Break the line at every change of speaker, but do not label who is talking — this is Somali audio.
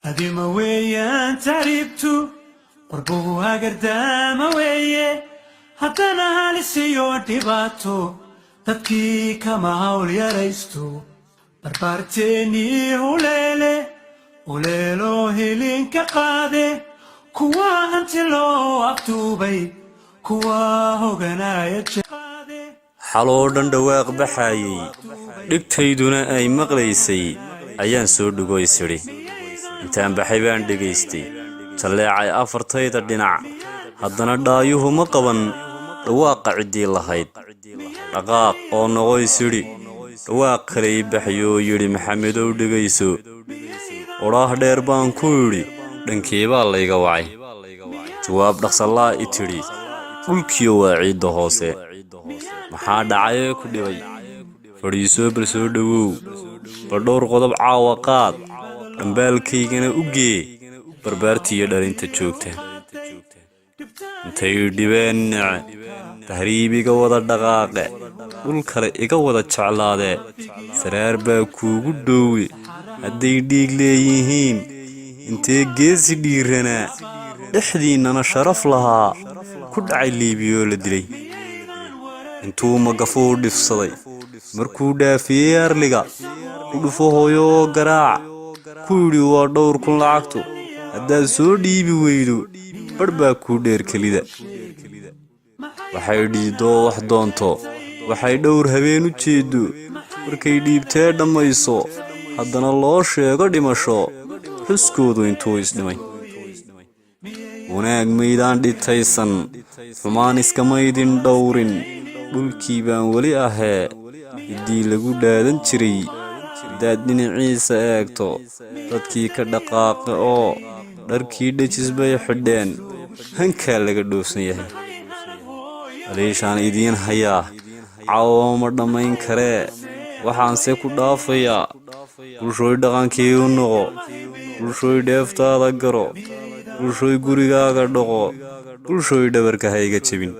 هذه موية تعريبتو قربوها قردامة ويه هدنا هالسيو ديباتو تبكي كما هول يريستو بربارتيني وليلو هيلين كقادي كوا انتلو اكتوبي كوا هوغناية شقادي
حلودن دواق بحايي dhigtayduna ay maqlaysay ayaan soo dhugoysiri intaan baxay baan dhageystay taleecay afartayda dhinac haddana dhaayuhu ma qaban dhawaaqa cidii lahayd dhaqaaq oo noqoysiri dhawaaq kale ii baxyoo yidhi maxamedow dhegayso odhaah dheer baan ku yidhi dhankee baa layga wacay jawaab dhaqsalaa i tidhi dhulkiyo waa ciidda hoose maxaa dhacayee ku dhibay fadhiiso bal soo dhawow bal dhowr qodob caawa qaad dhambaalkaygana u gee barbaartiiyo dhalinta joogta intay dhibeen nice tahriibiga wada dhaqaaqe dhul kale iga wada jeclaadee saraar baa kuugu dhoowe hadday dhiig leeyihiin intee geesi dhiiranaa dhexdiinnana sharaf lahaa ku dhacay liibiyoo la dilay intuu magafuu dhifsaday markuu dhaafiyey arliga u dhufo hooyoo garaac ku yidhi waa dhowr kun lacagtu haddaad soo dhiibi weydo badh baa kuu dheer kelida waxay dhiidoo wax doonto waxay dhowr habeen u jeeddo markay dhiibtee dhammayso haddana loo sheego dhimasho xuskoodu intuu isdhimay wanaag maydaan dhitaysan xumaan iskamaydin dhowrin dhulkii baan weli ahee hiddii lagu dhaadan jiray haddaad dhinaciisa eegto dadkii ka dhaqaaqa oo dharkii dhejis bay xidheen hankaa laga dhoofsan yahay haleeshaan idiin hayaa caawa ma dhammayn karee waxaanse ku dhaafayaa bulshooy dhaqankii u noqo bulshooy dheeftaada garo bulshooy gurigaaga dhaqo bulshooy dhabarka ha iga jebin